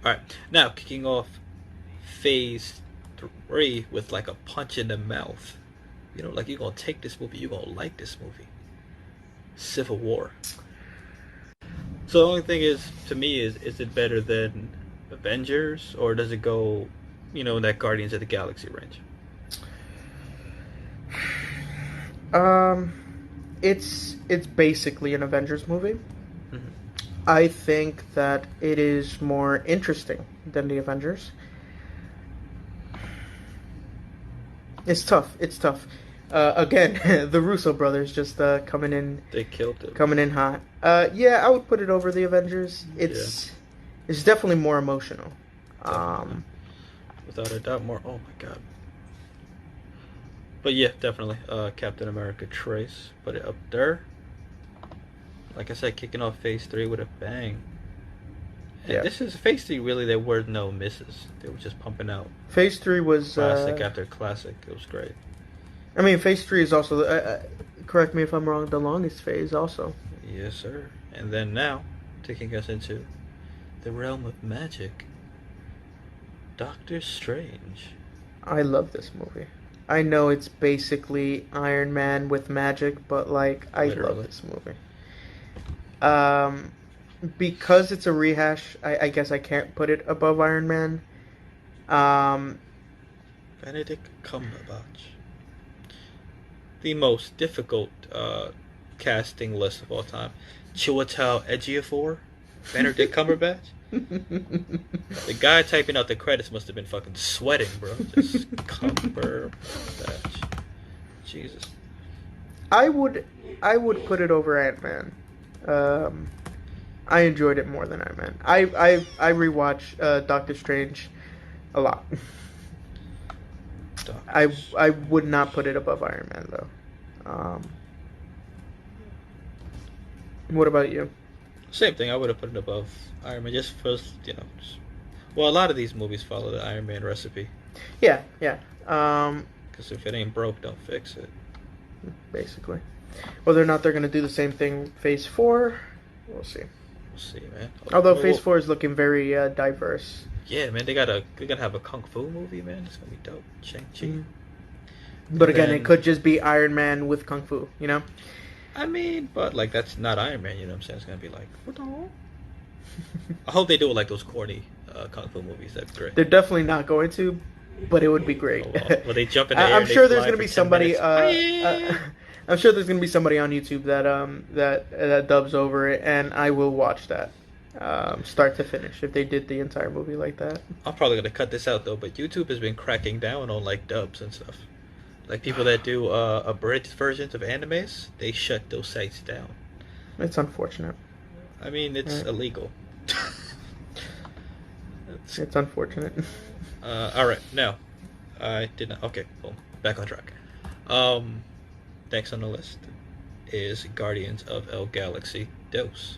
All right, now kicking off phase three with like a punch in the mouth. You know, like you're gonna take this movie, you're gonna like this movie. Civil War. So the only thing is, to me, is it better than Avengers, or does it go, in that Guardians of the Galaxy range? Um, it's basically an Avengers movie. Mm-hmm. I think that it is more interesting than the Avengers. It's tough. It's tough. Again, the Russo brothers just They killed it. coming in hot. Yeah, I would put it over the Avengers. Yeah, It's definitely more emotional. definitely, Um, without a doubt. More. Oh my god. But yeah, definitely. Captain America Trace, put it up there. Like I said, kicking off Phase 3 with a bang. And yeah. this is Phase 3, really, there were no misses. They were just pumping out Phase three was. classic after classic. It was great. I mean, Phase three is also. Correct me if I'm wrong. The longest phase also. Yes, sir. And then now, taking us into the realm of magic, Doctor Strange. I love this movie. I know it's basically Iron Man with magic, but like I love Literally. this movie. Um, because it's a rehash, I guess I can't put it above Iron Man. Um, Benedict Cumberbatch. The most difficult casting list of all time. Chiwetel Ejiofor, Benedict Cumberbatch. The guy typing out the credits must have been fucking sweating, bro. Just Cumberbatch. Jesus. I would I would put it over Ant Man. Um, I enjoyed it more than Ant Man. I rewatch Doctor Strange a lot. I would not put it above Iron Man though. What about you? Same thing. I would have put it above Iron Man just for well, a lot of these movies follow the Iron Man recipe. Yeah, yeah. Um, Because if it ain't broke, don't fix it. Basically, whether or not they're gonna do the same thing Phase Four, we'll see. We'll see, man. Although Phase Four is looking very diverse. Yeah, man. They gotta have a kung fu movie, man. It's gonna be dope. Shang-Chi. Mm. But And again, then, it could just be Iron Man with kung fu. You know. I mean, but like that's not Iron Man. You know what I'm saying? It's gonna be like, what the hell? I hope they do it like those corny kung fu movies. That'd be great. They're definitely not going to, but it would be great. Oh, well. Well, they jump in the air. I'm And they sure there's fly going to for be 10 somebody. minutes. I'm sure there's going to be somebody on YouTube that dubs over it, and I will watch that start to finish if they did the entire movie like that. I'm probably gonna cut this out though, but YouTube has been cracking down on like dubs and stuff. Like people that do abridged versions of animes, they shut those sites down. It's unfortunate. I mean, it's Right. illegal. It's, It's unfortunate. all right, now I did not. Okay, boom, back on track. Um, Next on the list is Guardians of El Galaxy Dos.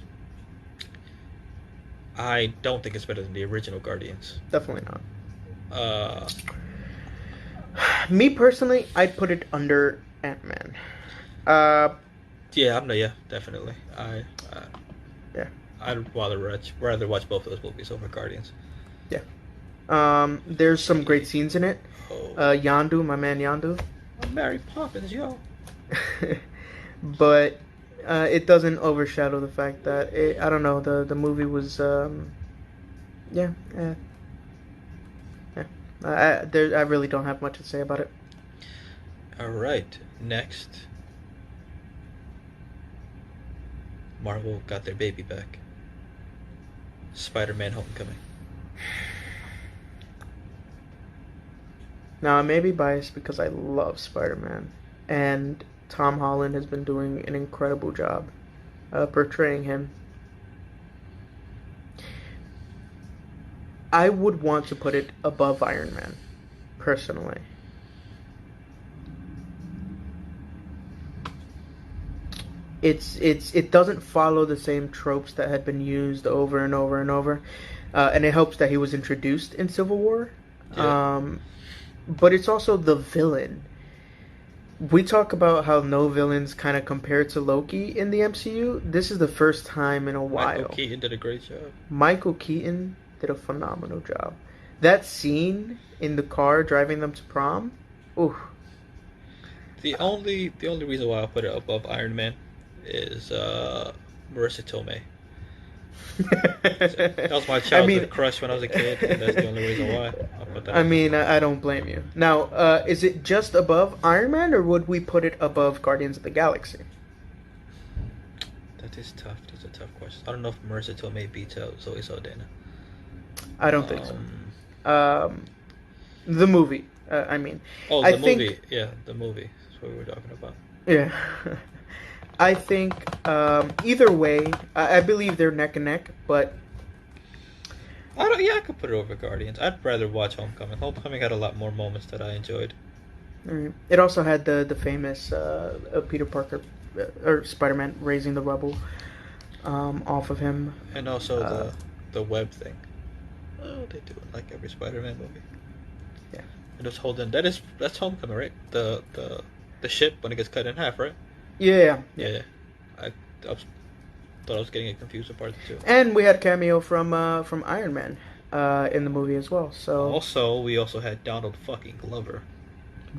I don't think it's better than the original Guardians. Definitely not. Uh, Me personally, I'd put it under Ant Man. Uh, yeah, I'm no, yeah, definitely. yeah, I'd rather watch both of those movies over Guardians. yeah. There's some great scenes in it. Oh, Yandu, my man Yandu. I'm Mary Poppins, yo. But it doesn't overshadow the fact that I don't know, the movie was yeah, yeah, yeah. I really don't have much to say about it. All right, next, Marvel got their baby back. Spider-Man: Homecoming. Now I may be biased because I love Spider-Man, and Tom Holland has been doing an incredible job portraying him. I would want to put it above Iron Man, personally. It doesn't follow the same tropes that had been used over and over and over, and it helps that he was introduced in Civil War. Yeah. But it's also the villain. We talk about how no villains kind of compare to Loki in the MCU. This is the first time in a while. Michael Keaton did a great job. Michael Keaton did a phenomenal job. That scene in the car driving them to prom, ooh. The only reason why I put it above Iron Man is Marissa Tomei. That was my childhood crush when I was a kid, and that's the only reason why I put that. I don't blame you. Now, is it just above Iron Man, or would we put it above Guardians of the Galaxy? That is tough. That's a tough question. I don't know if Marissa Tomei beats out Zoe Saldana. I don't think so. The movie. Oh, the movie. Yeah, the movie. That's what we were talking about. Yeah. I think either way, I believe they're neck and neck, but I could put it over Guardians. I'd rather watch Homecoming. Homecoming had a lot more moments that I enjoyed. It also had the famous Peter Parker or Spider-Man raising the rubble off of him, and also the web thing. Oh, they do it like every Spider-Man movie. Yeah, and it's holding. That's Homecoming, right? The ship when it gets cut in half, right? Yeah. I thought I was getting it confused with part 2. And we had cameo from Iron Man in the movie as well. So we also had Donald fucking Glover.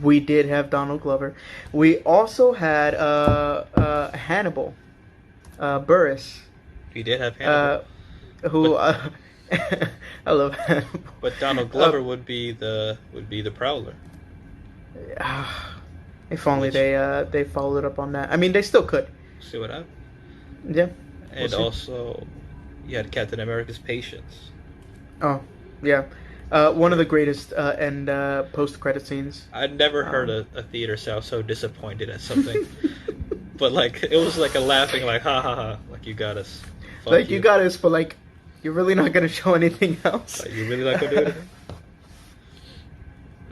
We did have Donald Glover. We also had Hannibal Buress. We did have Hannibal. Who I love Hannibal. But Donald Glover would be the Prowler. If only they followed up on that. I mean, they still could. See what happened. Yeah. And also, you had Captain America's Patience. Oh, yeah. One of the greatest end post-credit scenes. I'd never heard a theater sound so disappointed at something. But, like, it was like a laughing, like, ha ha ha, like, you got us. Fuck like, you got us, but, like, you're really not going to show anything else. Like, you're really not going to do anything?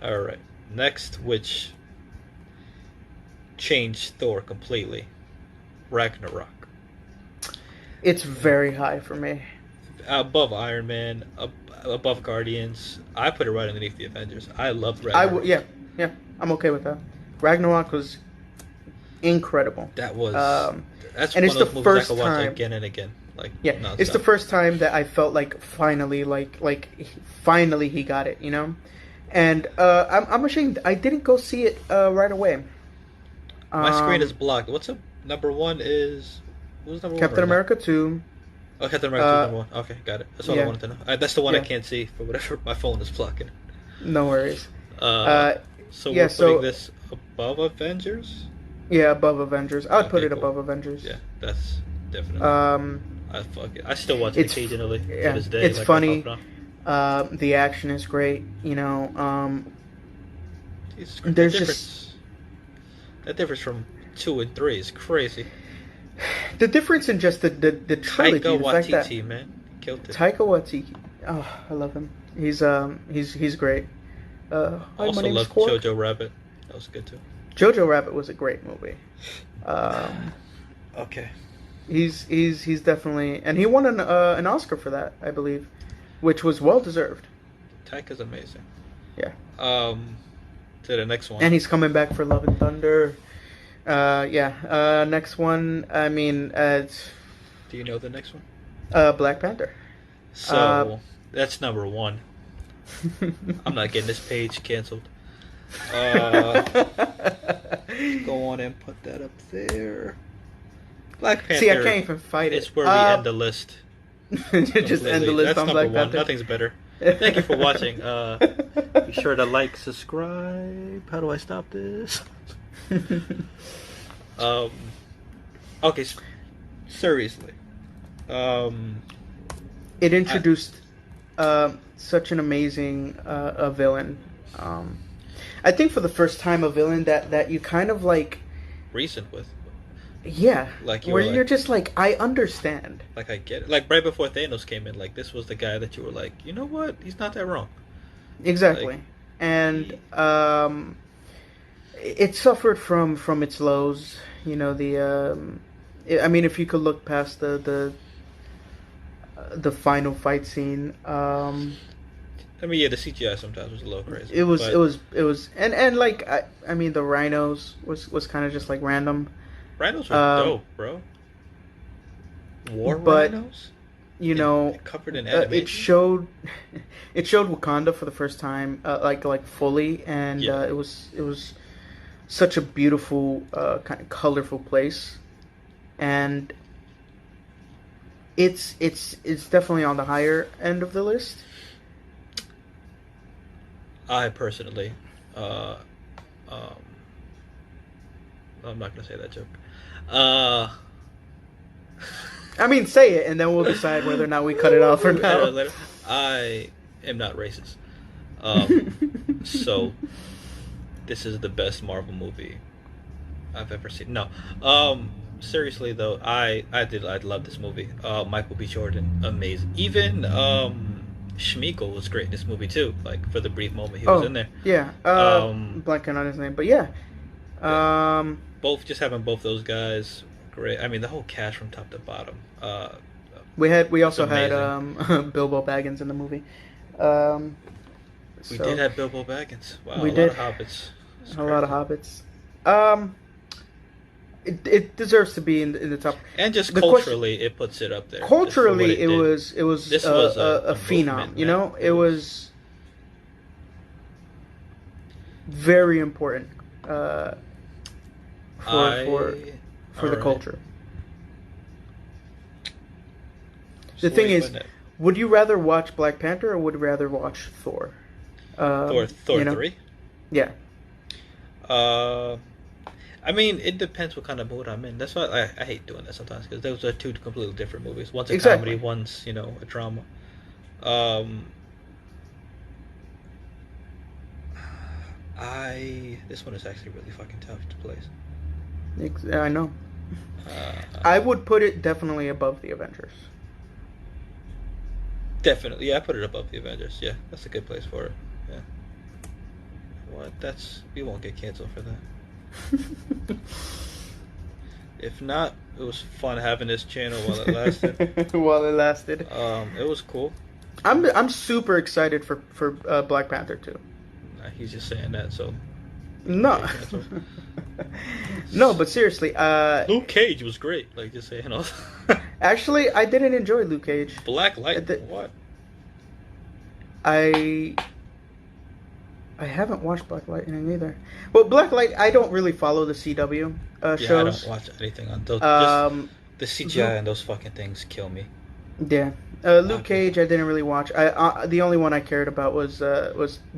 Alright. Next, which changed Thor completely. Ragnarok. It's very high for me. Above Iron Man, above Guardians. I put it right underneath the Avengers. I loved Ragnarok. Yeah, I'm okay with that. Ragnarok was incredible. That was that's and one of those movies I could watch again and again. Like, yeah, nonstop. It's the first time that I felt like finally he got it, you know. And I'm ashamed I didn't go see it right away. My screen is blocked. What's up? Number one is who's number Captain one? America 2. Oh, Captain America 2 number 1. Okay, got it. That's all I wanted to know. That's the one I Yeah. can't see for whatever my phone is blocking. No worries. So we're putting this above Avengers? Yeah, above Avengers. I would put it above Avengers. Yeah, that's definitely. I still watch it occasionally to this day. It's funny. The action is great. You know, there's that difference from 2 and 3 is crazy. The difference in just the trilogy. Taika Waititi, man, killed it. Taika Waititi. Oh, I love him. He's great. Also love Jojo Rabbit. That was good too. Jojo Rabbit was a great movie. Okay. He's definitely, and he won an Oscar for that, I believe, which was well deserved. Taika's amazing. Yeah. To the next one. And he's coming back for Love and Thunder. Next one. I mean, do you know the next one? Black Panther. So that's number 1. I'm not getting this page canceled. Go on and put that up there. Black Panther. See, I can't even fight it. It's where we end the list. Just end the list that's on number Black 1. Panther. Nothing's better. Thank you for watching. Be sure to like, subscribe. How do I stop this? Okay. Seriously. It introduced such an amazing villain. I think for the first time a villain that you kind of like reasoned with. Yeah. Like you're just like, I understand. Like, I get it. Like right before Thanos came in, like this was the guy that you were like, you know what? He's not that wrong. Exactly. Like, and it suffered from its lows. You know, I mean, if you could look past the final fight scene. I mean, yeah, the CGI sometimes was a little crazy. It was, and like I mean, the rhinos was kind of just like random. Rhinos were dope, bro. Rhinos? you know, Covered in animation. it showed it showed Wakanda for the first time, like fully, and Yeah. it was such a beautiful, kind of colorful place, and it's definitely on the higher end of the list. I personally, uh, um, I'm not gonna say that joke. Uh, I mean, say it, and then we'll decide whether or not we cut it off or not. later. I am not racist. Um, so this is the best Marvel movie I've ever seen. No, seriously though, I love this movie. Michael B. Jordan, amazing. Even Schmeagol was great in this movie too. Like for the brief moment he was Oh in there. yeah, Um, blanking on his name, but yeah, yeah, um, both just having both those guys, great. I mean the whole cast from top to bottom. we It's also had amazing. Bilbo Baggins in the movie. Um, We did so have Bilbo Baggins. Wow, we a lot did of hobbits. It's a lot of crazy. hobbits. Um, it deserves to be in the top. And just The question culturally, it puts it up there just for what culturally, it it did. was This was a a phenom. movement, You man. know, It it was. was very important uh, for for I. for All the right. culture. The So where thing you is, putting it? would you rather watch Black Panther or would you rather watch Thor? Thor You know, 3. yeah, Uh, I mean, it depends what kind of mood I'm in. That's why I hate doing that sometimes because those are two completely different movies. One's a comedy, exactly. one's a drama. Um, I this one is actually really fucking tough to place. I know. Uh, I would put it definitely above the Avengers. Definitely, yeah, I put it above the Avengers. Yeah, that's a good place for it. Yeah. What? That's we won't get canceled for that. If not, it was fun having this channel while it lasted. While it lasted. It was cool. I'm super excited for Black Panther too. He's just saying that so he won't No, get canceled. no, but seriously, Luke Cage was great. Like just saying, actually, I didn't enjoy Luke Cage. Black Light. The- What? I I haven't watched Black Lightning either. Well, Black Light, I don't really follow the CW Yeah, I don't shows. watch anything on those. Just Um, the CGI Luke, and those fucking things kill me. yeah, Luke Okay. Cage, I didn't really watch. I the only one I cared about was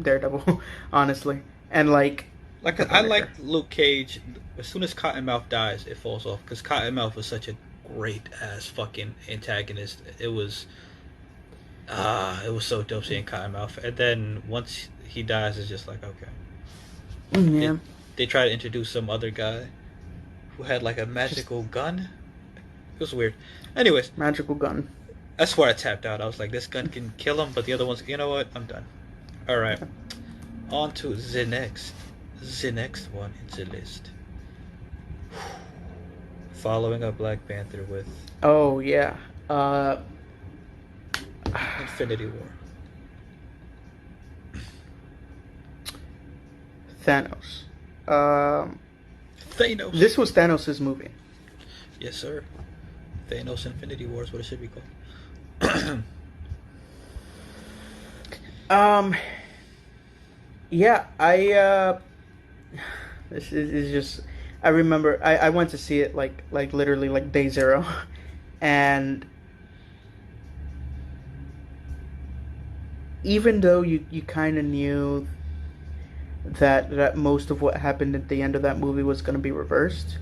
Daredevil, honestly, and like Like the I Punisher. like Luke Cage. As soon as Cottonmouth dies, it falls off because Cottonmouth was such a great ass fucking antagonist. It was so dope seeing Cottonmouth, and then once he dies, it's just like okay. It, Yeah, they try to introduce some other guy who had like a just magical gun. It was weird. Anyways, magical gun. that's where I tapped out. I was like, this gun can kill him, but the other ones, you know what? I'm done. All right, on to the next one in the list. Following up Black Panther with Oh yeah. Uh, Infinity War. Thanos. Um, Thanos. this was Thanos' movie. Yes, sir. Thanos Infinity War is what it should be called. Um, yeah, this is just. I remember I went to see it like literally like day zero, and even though you kind of knew that most of what happened at the end of that movie was going to be reversed,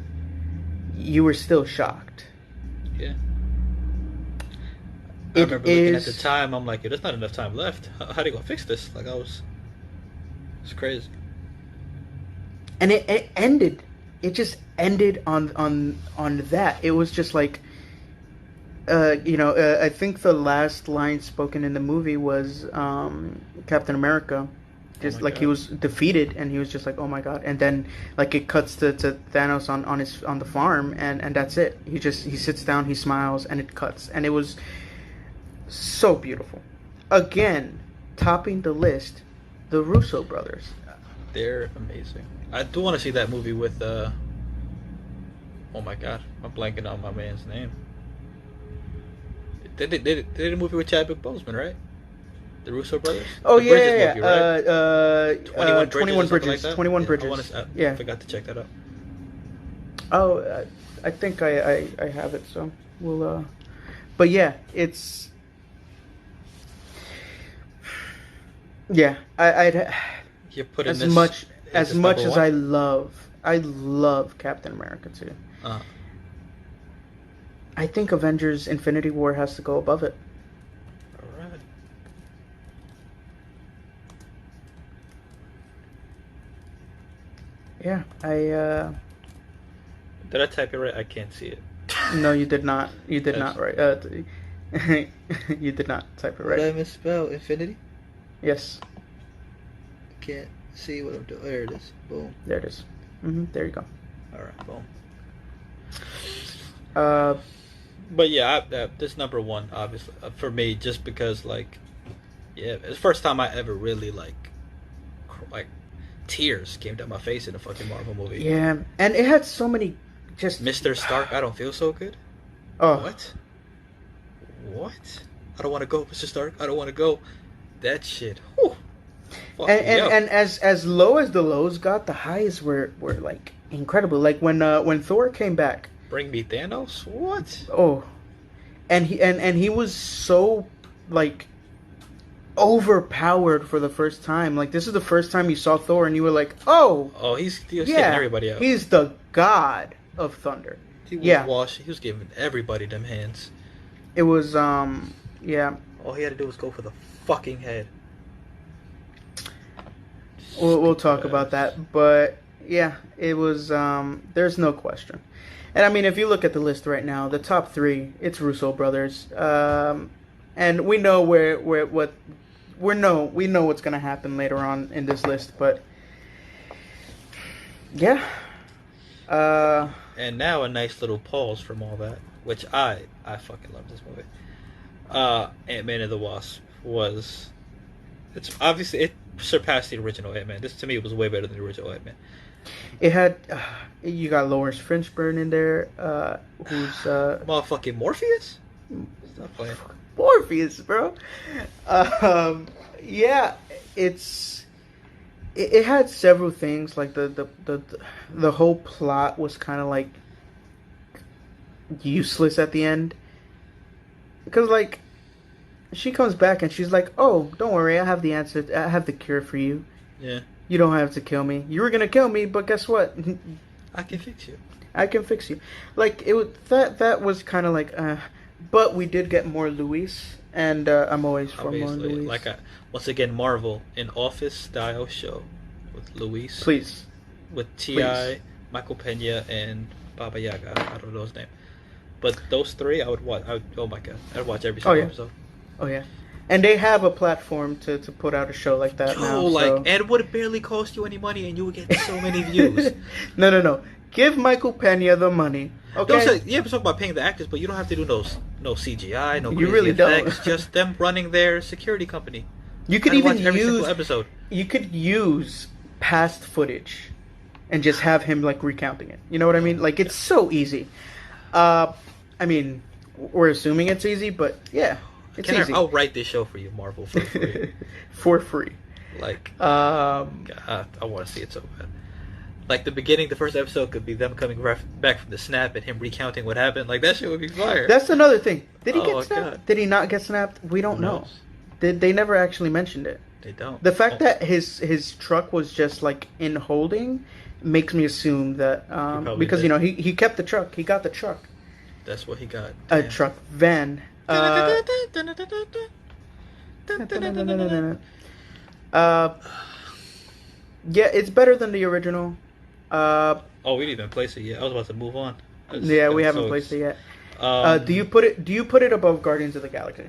you were still shocked. Yeah. I It remember looking at the is, time, I'm like, there's not enough time left. How are they gonna fix this? It's crazy. and it ended. It just ended on that. It was just like, I think the last line spoken in the movie was Captain America, Oh just my like he god. was defeated, and he was just like, oh my god, and then like it cuts to Thanos on the farm, and that's it. He sits down, he smiles, and it cuts, and it was so beautiful. Again, topping the list, the Russo brothers. They're amazing. I do want to see that movie with oh my god, I'm blanking on my man's name. They did a movie with Chadwick Boseman, right? The Russo brothers. Oh The yeah, Bridges yeah, movie, yeah. right? 21 or something like Bridges. that. 21 Yeah, Bridges. I Yeah. forgot to check that out. Oh, I think I have it. So we'll. But yeah, it's. Yeah, I'd You're putting as this much as as much number as one? I love Captain America too. Uh, I think Avengers: Infinity War has to go above it. all right. Yeah, Did I type it right? I can't see it. No, you did not. You did Yes. not write. You did not type it Did I right. misspell infinity? Yes, Can't see what I'm doing. There it is. Boom. there it is. There you go. All right. Boom. Uh, But yeah, this number one, obviously, for me, just because like, yeah, it's the first time I ever really like tears came down my face in a fucking Marvel movie. yeah, and it had so many just. Mr. Stark, I don't feel so good. Oh, What? What? I don't want to go, Mr. Stark. I don't want to go. That shit. Whew. Fuck and me up. and as low as the lows got, the highs were like incredible. Like when Thor came back. Bring me Thanos? What? Oh, and he was so like overpowered for the first time. Like this is the first time you saw Thor, and you were like, oh, Oh, he was taking yeah, everybody out. he's the god of thunder. He was Yeah. He was giving everybody them hands. It was yeah. All he had to do was go for the fucking head. We'll talk Stupid about ass. that, but yeah, it was. There's no question, and I mean, if you look at the list right now, the top three, it's Russo brothers, and we know we know what's gonna happen later on in this list, but yeah, And now a nice little pause from all that, which I fucking love this movie. Ant-Man and the Wasp it's obviously it surpassed the original Ant-Man. This to me was way better than the original Ant-Man. it had. You got Lawrence Fishburne in there, who's Motherfucking Morpheus? Stop playing. Morpheus, bro. Yeah, it had several things like the whole plot was kind of like useless at the end because like she comes back and she's like, "Oh, don't worry, I have the answer. I have the cure for you. Yeah. You don't have to kill me. You were gonna kill me, but guess what? I can fix you. I can fix you." Like it was that was kind of like, but we did get more Luis, and I'm always for more Obviously. Luis. Like once again, Marvel, an office style show with Luis. Please. With T.I., Please. Michael Pena, and Baba Yaga. I don't know his name. But those three, I would watch. Oh my god, I'd watch every single yeah. episode. Oh yeah, and they have a platform to put out a show like that now. Like, So. and it would barely cost you any money, and you would get so many views. No. Give Michael Pena the money. Okay. Don't say, yeah, we're talking about paying the actors, but you don't have to do no CGI, no You crazy really effects. don't. Just them running their security company. You could I'd even watch every single use episode. you could use past footage, and just have him like recounting it. You know what I mean? Like it's so easy. I mean, we're assuming it's easy, but yeah, it's easy. I'll write this show for you, Marvel, for free. For free. Like, Um, God, I want to see it so bad. Like the beginning, the first episode could be them coming back from the snap and him recounting what happened. Like that shit would be fire. that's another thing. Did he Oh, get snapped? God. Did he not get snapped? We don't Who know. knows? They never actually mentioned it. They don't. The fact that his truck was just like in holding makes me assume that probably because did. you know he kept the truck. He got the truck. That's what he got. A Damn. truck van. Yeah, it's better than the original. Oh, we didn't even place it yet. I was about to move on. Yeah, we haven't placed it yet. Um, Do you put it above Guardians of the Galaxy?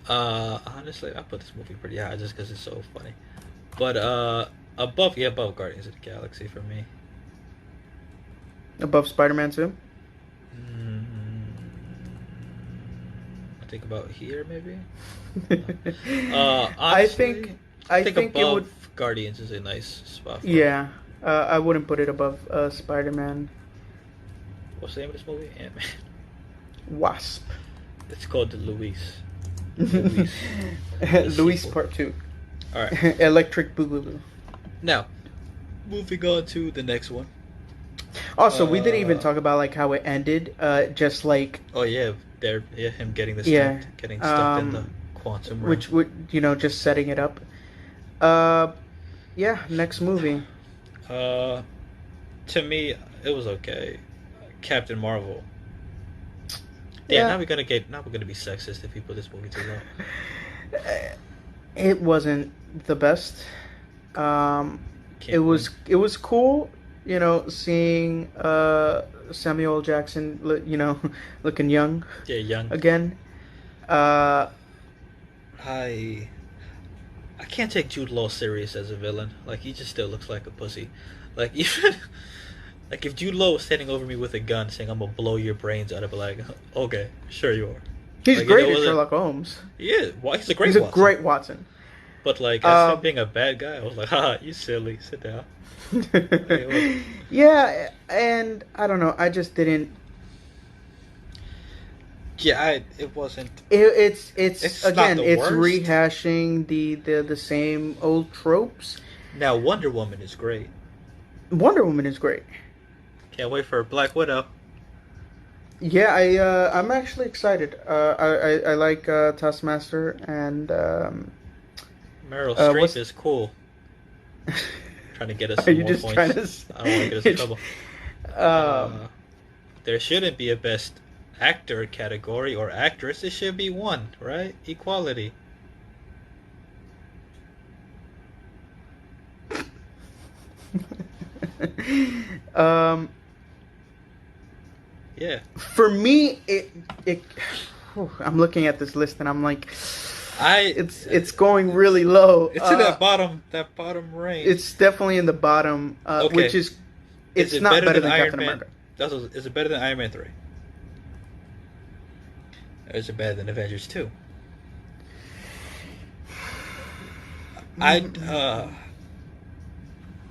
Honestly, I put this movie pretty high just because it's so funny. But above Guardians of the Galaxy for me. Above Spider-Man 2? I think about here maybe. I Honestly, think it above would. Guardians is a nice spot. For Yeah, I wouldn't put it above Spider-Man. What's the name of this movie? Ant-Man. Wasp. It's called the Luis. Luis. Luis sequel. Part 2. All right. Electric Boogaloo. Now, moving on to the next one. Also, we didn't even talk about like how it ended. Just like Oh yeah, him getting the yeah, getting stuck in the quantum realm. which would just setting it up. Yeah. Next movie. To me, it was okay. Captain Marvel. Yeah, now we're gonna be sexist if we put this movie too low. It wasn't the best. It was cool, seeing Samuel L. Jackson, looking young. Yeah, young again. I can't take Jude Law serious as a villain. Like, he just still looks like a pussy. Like, even like if Jude Law was standing over me with a gun saying I'm gonna blow your brains out, I'd be like, okay, sure you are. He's like, great at Sherlock Holmes. Yeah, he's a great He's a Watson. great Watson. But like, as him being a bad guy, I was like, haha, you silly, sit down. Yeah, and I don't know, I just didn't. Yeah, it wasn't. It's again, not the it's worst. rehashing the same old tropes. Now Wonder Woman is great. Wonder Woman is great. Can't wait for Black Widow. Yeah, I'm actually excited. I like Taskmaster and Meryl Streep is cool. Trying to get us some more points. I don't want to get us in trouble. There shouldn't be a best actor category or actress. It should be one, right? Equality. Yeah. For me, it I'm looking at this list and I'm like, it's going really low. It's in that bottom range. It's definitely in the bottom, okay. Which is it's not better than Captain America. Is it better than Iron Man 3? Or is it better than Avengers 2?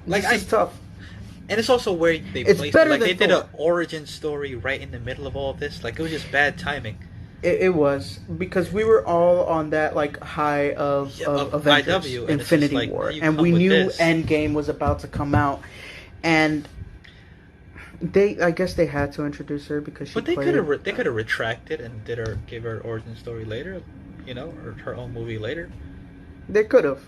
It's tough. And it's also where they it's placed better it. Like, than they did Thor. an origin story right in the middle of all this. Like, it was just bad timing. It was because we were all on that like high of Avengers, IW, Infinity like, War, and we knew Endgame was about to come out, and I guess they had to introduce her because she. But they could have retracted and gave her an origin story later, or her own movie later. They could have.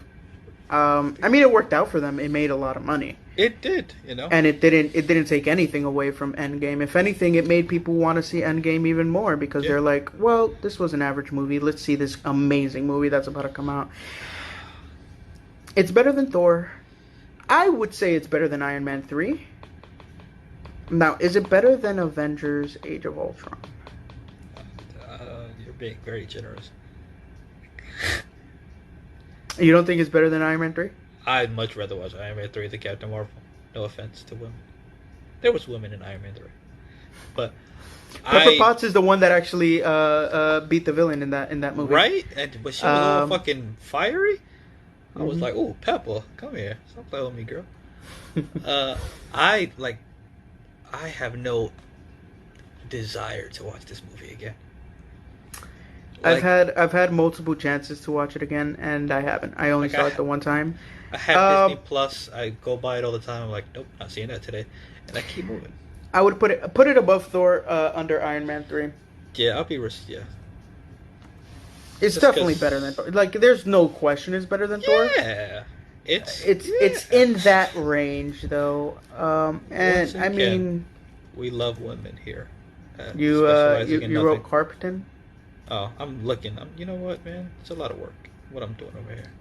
I mean, it worked out for them. It made a lot of money. It did, And it didn't take anything away from Endgame. If anything, it made people want to see Endgame even more because they're like, well, this was an average movie. Let's see this amazing movie that's about to come out. It's better than Thor. I would say it's better than Iron Man 3. Now, is it better than Avengers Age of Ultron? You're being very generous. You don't think it's better than Iron Man 3? I'd much rather watch Iron Man 3 than Captain Marvel. No offense to women. There was women in Iron Man 3. But Pepper Potts is the one that actually beat the villain in that movie. Right? But she was all fucking fiery? I was like, ooh, Pepper, come here. Stop playing with me, girl. I have no desire to watch this movie again. I've had multiple chances to watch it again, and I haven't. I only saw it the one time. I have Disney Plus. I go by it all the time. I'm like, nope, not seeing that today, and I keep moving. I would put it above Thor, under Iron Man 3. Yeah, I'll be yeah. It's definitely better than Thor. Like, there's no question it's better than Thor. Yeah, it's in that range though. And I mean, we love women here. You wrote Carpenter. Oh, I'm looking. You know what, man? It's a lot of work. What I'm doing over here.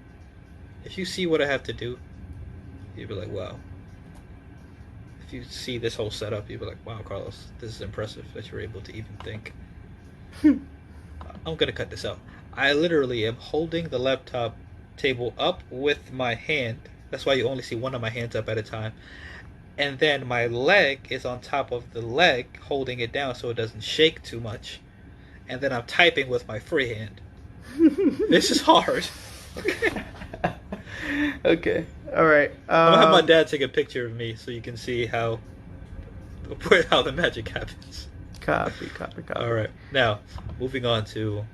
If you see what I have to do, you'd be like, wow. If you see this whole setup, you'd be like, wow, Carlos, this is impressive that you're able to even think. I'm gonna cut this out. I literally am holding the laptop table up with my hand. That's why you only see one of my hands up at a time. And then my leg is on top of the leg, holding it down so it doesn't shake too much. And then I'm typing with my free hand. This is hard. Okay. Okay. All right. I'm gonna have my dad take a picture of me so you can see how the magic happens. Copy. All right, now moving on to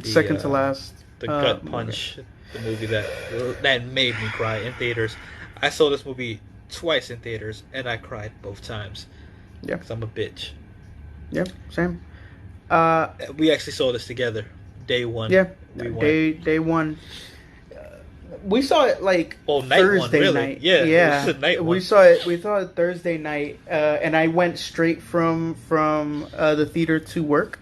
Second to last. the Gut Punch, the movie that made me cry in theaters. I saw this movie twice in theaters, and I cried both times. Yeah, because I'm a bitch. Yeah, same. We actually saw this together, day one. Yeah, day one. We saw it like night Thursday one, really? night. Yeah, yeah. It was a night one. We saw it Thursday night, and I went straight from the theater to work.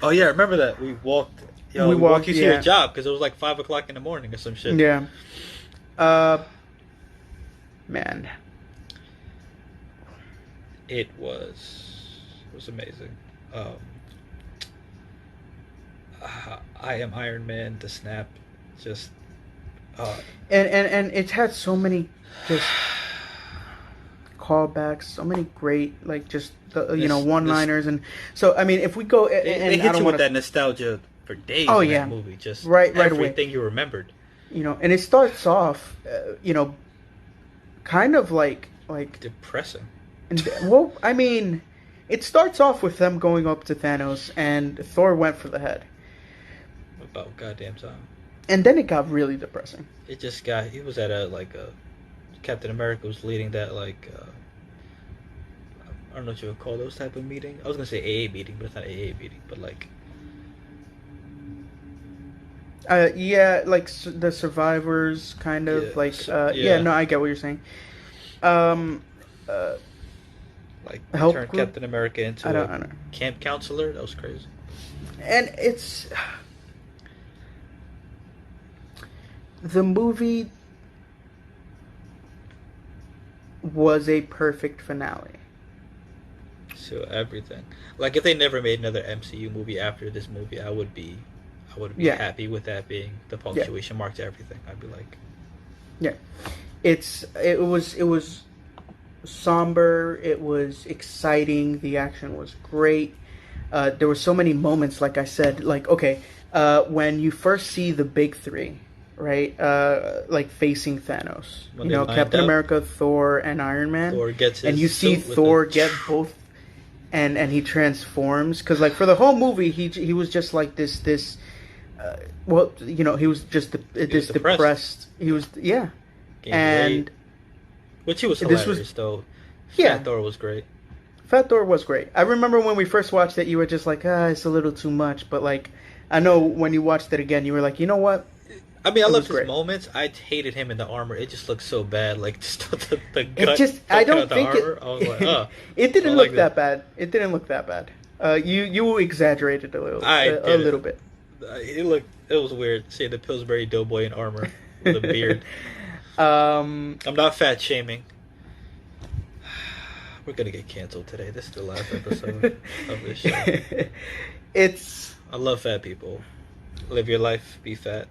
Oh yeah, I remember that. We walked. We walked you to your job because it was like 5:00 in the morning or some shit. Yeah. Man. It was amazing. I Am Iron Man, the snap, just. And it had so many just callbacks, so many great one-liners, and so I mean, if we go, it hits you with that nostalgia for days. Oh, in yeah. that movie, just right away. Everything you remembered. And it starts off, kind of like depressing. Well, I mean, it starts off with them going up to Thanos, and Thor went for the head. About goddamn time. And then it got really depressing. It just got. He was at a Captain America was leading that I don't know what you would call those type of meeting. I was gonna say AA meeting, but it's not AA meeting, but like. The survivors kind of no, I get what you're saying. Turned Captain America into a camp counselor. That was crazy. And it's the movie was a perfect finale. So everything, like if they never made another MCU movie after this movie, I would be happy with that being the punctuation mark to everything. I'd be like, yeah, it was somber. It was exciting. The action was great. There were so many moments, like I said, when you first see the big three, right? Facing Thanos. Captain America, Thor, and Iron Man. Thor gets his and you see Thor get both, and he transforms because for the whole movie he was just like this. He was just this depressed. He was and which he was hilarious though. Fat Thor was great. Fat Thor was great. I remember when we first watched it, you were just like, it's a little too much. But I know when you watched it again, you were like, you know what? I mean, I loved his moments. I hated him in the armor. It just looked so bad. Like just the gut. I don't think armor. I was like, it didn't look that bad. It didn't look that bad. You exaggerated a little bit. It was weird seeing the Pillsbury Doughboy in armor with a beard. I'm not fat shaming. We're gonna get canceled today. This is the last episode of this show. I love fat people. Live your life. Be fat.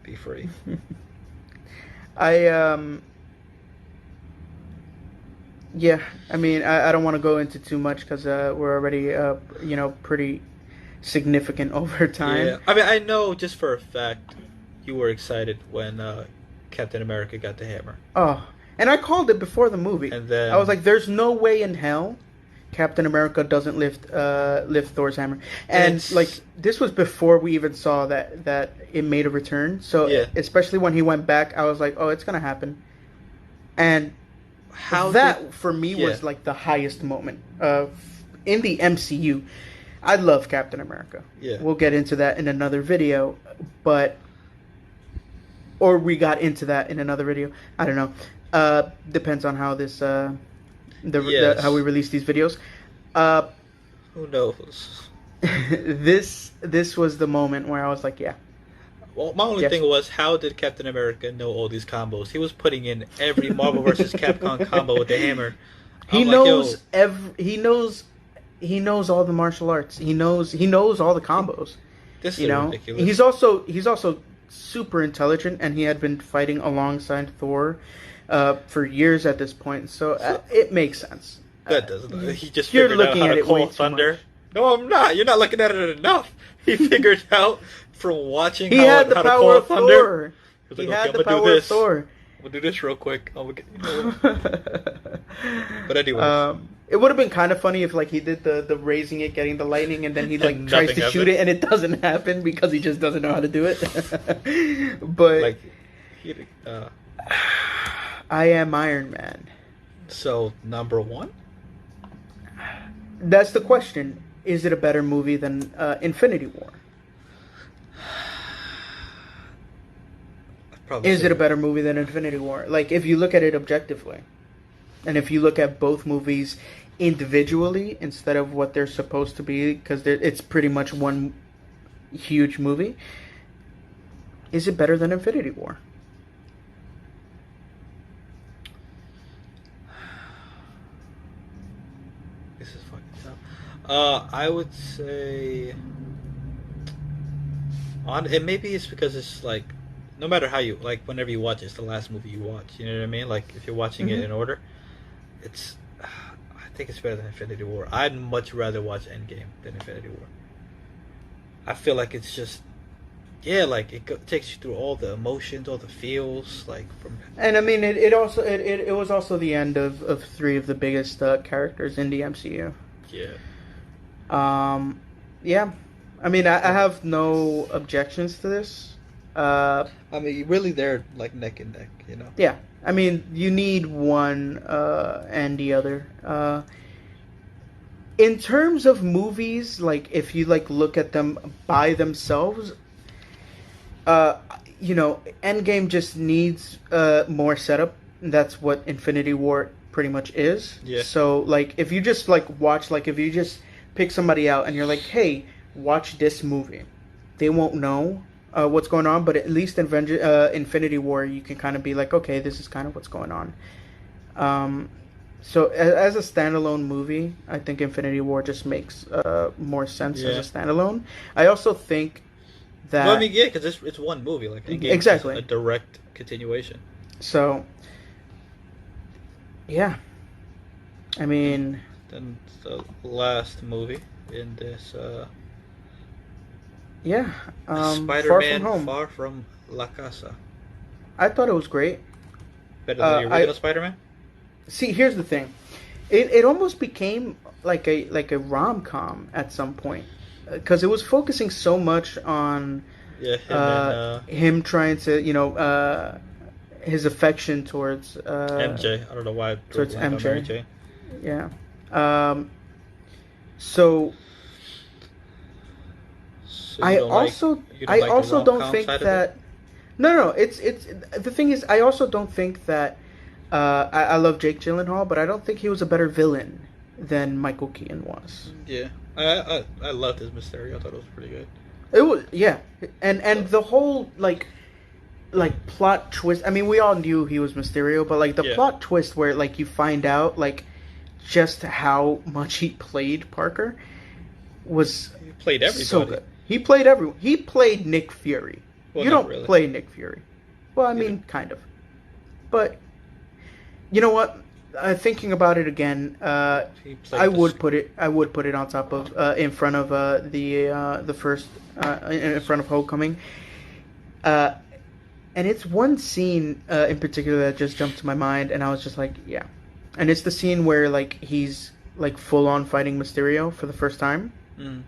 Be free. Yeah, I mean, I don't want to go into too much because we're already, pretty significant over time. Yeah, I mean, I know just for a fact you were excited when Captain America got the hammer. Oh, and I called it before the movie. And then I was like, "There's no way in hell Captain America doesn't lift Thor's hammer." And this was before we even saw that it made a return. So especially when he went back, I was like, "Oh, it's gonna happen." And for me was the highest moment in the MCU. I love Captain America. Yeah, we'll get into that in another video, or we got into that in another video. I don't know. Depends on how this how we release these videos. Who knows? This was the moment where I was like, yeah. Well, my only thing was, how did Captain America know all these combos? He was putting in every Marvel vs. Capcom combo with the hammer. He knows all the martial arts. He knows all the combos. This is ridiculous. He's also super intelligent, and he had been fighting alongside Thor for years at this point. So it makes sense. That doesn't. He just figured out how to call thunder. No, I'm not. You're not looking at it enough. He figured out from watching how to call thunder. He had the power of Thor. We'll do this real quick. But anyway, It would have been kind of funny if like he did the raising it, getting the lightning, and then he like And tries nothing to shoot happened. it and it doesn't happen because he just doesn't know how to do it. But Like, I am Iron Man. so number one, That's the question. Is it a better movie than Infinity War? I'd probably Is say it a better movie than Infinity War? Like, if you look at it objectively, and if you look at both movies individually instead of what they're supposed to be, because it's pretty much one huge movie, is it better than Infinity War? This is fucking tough. I would say and maybe it's because it's like, no matter how you like, whenever you watch it, it's the last movie you watch. You know what I mean? Like if you're watching it in order, it's. I think it's better than Infinity War. I'd much rather watch Endgame than Infinity War. I feel like it's just, yeah, like takes you through all the emotions, all the feels, like from. And I mean, it was also the end of three of the biggest characters in the MCU. Yeah. Yeah. I mean, I have no objections to this. I mean, really, they're like neck and neck, you know. Yeah. I mean, you need one and the other. In terms of movies, like if you like look at them by themselves, Endgame just needs more setup. That's what Infinity War pretty much is. Yeah. So like if you just like watch, like if you just pick somebody out and you're like, hey, watch this movie, they won't know what's going on, but at least in Infinity War, you can kind of be like, okay, this is kind of what's going on. So as a standalone movie, I think Infinity War just makes more sense as a standalone. I also think that. Well, I mean, yeah, because it's one movie, like Endgame exactly is a direct continuation. So, yeah, I mean. Then the last movie in this. Yeah, Spider-Man Far From La Casa. I thought it was great. Better than the original Spider-Man? See, here's the thing. It almost became like a rom-com at some point. Because it was focusing so much on him trying to, his affection towards... MJ. I don't know why I drew towards blank on Mary Jane. Yeah. So... I also don't think that. No. It's the thing is, I also don't think that. I love Jake Gyllenhaal, but I don't think he was a better villain than Michael Keaton was. Yeah, I loved his Mysterio. I thought it was pretty good. It was, yeah, and the whole like plot twist. I mean, we all knew he was Mysterio, but like the plot twist where like you find out like just how much he played Parker was played everybody. So good. He played everyone. He played Nick Fury. Well, you don't really. play Nick Fury. Well, I mean, kind of. But you know what? Thinking about it again, I would put it on top of in front of the first in front of Homecoming. And it's one scene in particular that just jumped to my mind, and I was just like, yeah. And it's the scene where like he's like full on fighting Mysterio for the first time. Mm.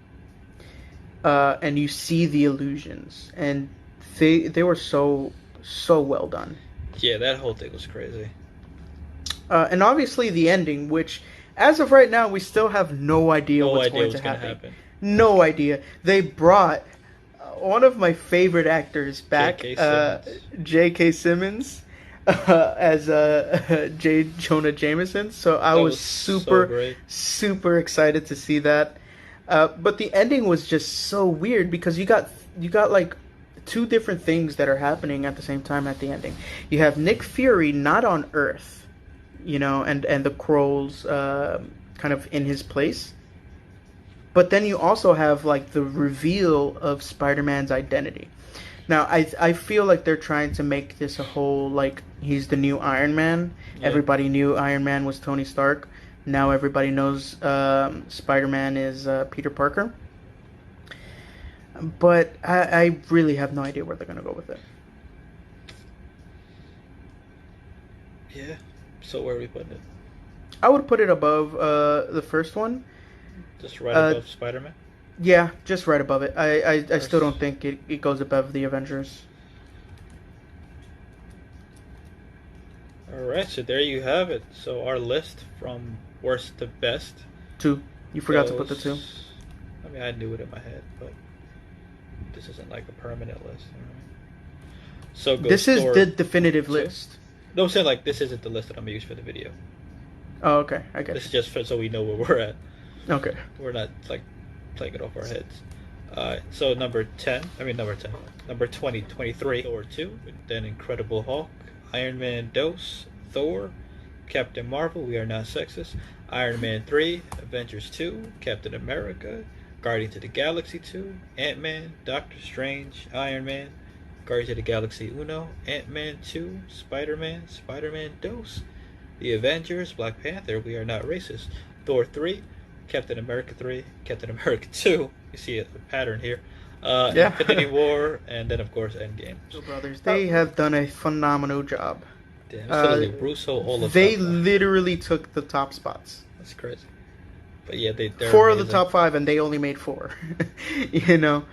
And you see the illusions, and they were so well done. Yeah, that whole thing was crazy. And obviously the ending, which as of right now we still have no idea what's going to happen. No idea. They brought one of my favorite actors back, J.K. Simmons, as J. Jonah Jameson. So I was super excited to see that. But the ending was just so weird because you got like two different things that are happening at the same time at the ending. You have Nick Fury not on Earth, and the Skrulls kind of in his place. But then you also have like the reveal of Spider-Man's identity. Now I feel like they're trying to make this a whole like he's the new Iron Man. Yeah. Everybody knew Iron Man was Tony Stark. Now everybody knows Spider-Man is Peter Parker. But I really have no idea where they're going to go with it. Yeah. So where are we putting it? I would put it above the first one. Just right above Spider-Man. Yeah, just right above it. I still First. don't think it goes above the Avengers. All right, so there you have it. So our list from worst to best 2. You forgot to put the 2. goes. I mean, I knew it in my head, but this isn't like a permanent list. All right. So goes This is Thor the definitive 2. list. No, I'm saying like this isn't the list that I'm gonna use for the video. Oh, okay. I get This is it. just so we know where we're at. Okay. We're not like playing it off our heads. So number 10, number 20, 23, Thor 2, then Incredible Hulk, Iron Man Dose, Thor, Captain Marvel, We Are Not Sexist, Iron Man 3, Avengers 2, Captain America, Guardians of the Galaxy 2, Ant-Man, Doctor Strange, Iron Man, Guardians of the Galaxy Uno, Ant-Man 2, Spider-Man, Spider-Man Dose, The Avengers, Black Panther, We Are Not Racist, Thor 3, Captain America 3, Captain America 2, you see a pattern here, Yeah. Infinity War, and then of course Endgame. So brothers, they have done a phenomenal job. Damn, it's literally Russo all of They top five. literally took the top spots. That's crazy. But yeah, they're 4 of the amazing. top 5, and they only made 4. You know,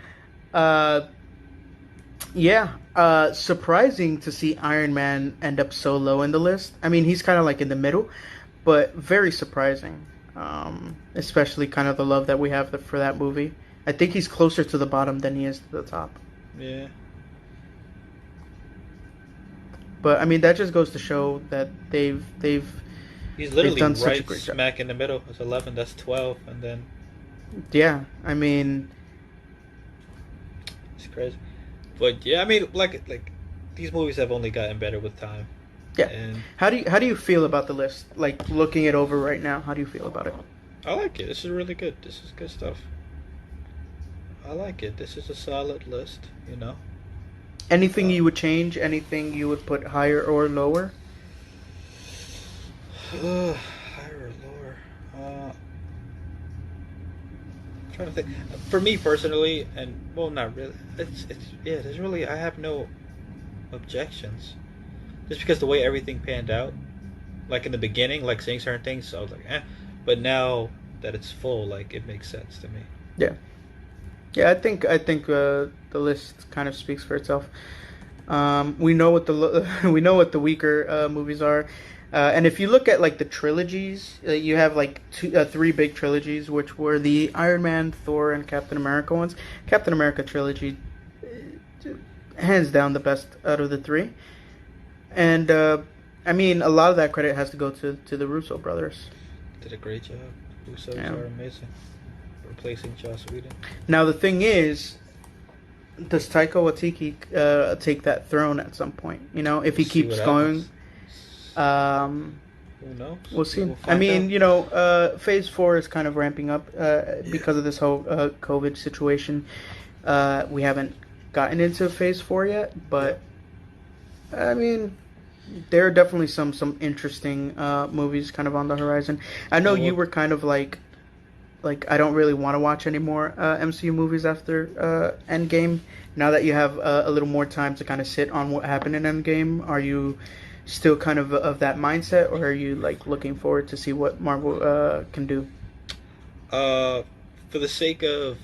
yeah. Surprising to see Iron Man end up so low in the list. I mean, he's kind of like in the middle, but very surprising. Especially kind of the love that we have for that movie. I think he's closer to the bottom than he is to the top. Yeah. But I mean, that just goes to show that they've He's literally done such a right great job. smack in the middle. It's 11, that's 12, and then yeah. I mean, it's crazy. But yeah, I mean, like these movies have only gotten better with time. yeah. And How do you feel about the list? Like looking it over right now, how do you feel about it? I like it. This is really good. This is good stuff. I like it. This is a solid list, you know. Anything you would change? Anything you would put higher or lower? Higher or lower? I'm trying to think. For me personally, and well, not really. It's yeah. There's really I have no objections, just because the way everything panned out. Like in the beginning, like saying certain things, I was like, eh. But now that it's full, like it makes sense to me. Yeah. Yeah, I think the list kind of speaks for itself. We know what the weaker movies are, and if you look at like the trilogies, you have like 3 big trilogies, which were the Iron Man, Thor, and Captain America ones. Captain America trilogy, hands down, the best out of the 3, and I mean a lot of that credit has to go to the Russo brothers. Did a great job. Usos Yeah. are amazing. Replacing Joss Whedon. Now the thing is, does Taika Waititi take that throne at some point? You know, if he See keeps what going, happens. Who knows? we'll see. We'll I find mean, out. you know, Phase 4 is kind of ramping up because of this whole COVID situation. We haven't gotten into Phase 4 yet, but I mean, there are definitely some interesting movies kind of on the horizon. I know you were kind of like I don't really want to watch any more MCU movies after Endgame. Now that you have a little more time to kind of sit on what happened in Endgame, are you still kind of that mindset, or are you like looking forward to see what Marvel can do? For the sake of,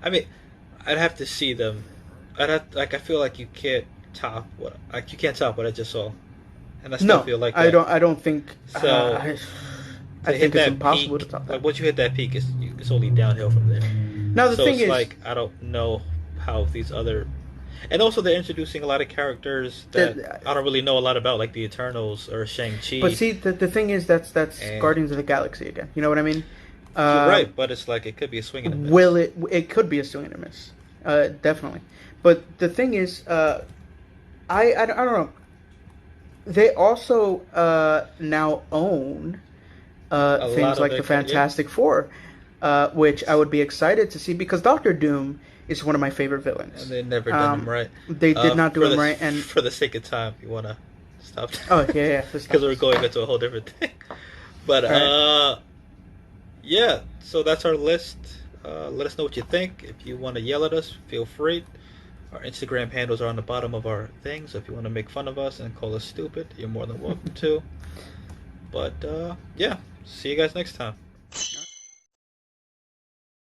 I mean, I'd have to see them. I feel like you can't top what I just saw, and I still feel like that. I don't think. So, I think it's impossible to top that. Like once you hit that peak, it's only downhill from there. Now the thing it's is, like I don't know how these other, and also they're introducing a lot of characters that I don't really know a lot about, like the Eternals or Shang-Chi. but see, the thing is that's Guardians of the Galaxy again. You know what I mean? You're right, but it's like it could be a swing and a miss. Will it? It could be a swing and a miss, definitely. But the thing is, I don't know. They also now own things like the Fantastic Four, which I would be excited to see because Doctor Doom is one of my favorite villains. And they never done him right. They did not do him right, and for the sake of time, you wanna stop. Oh yeah, because we're going into a whole different thing. But yeah. So that's our list. Let us know what you think. If you want to yell at us, feel free. Our Instagram handles are on the bottom of our thing, so if you want to make fun of us and call us stupid, you're more than welcome to. But yeah, see you guys next time.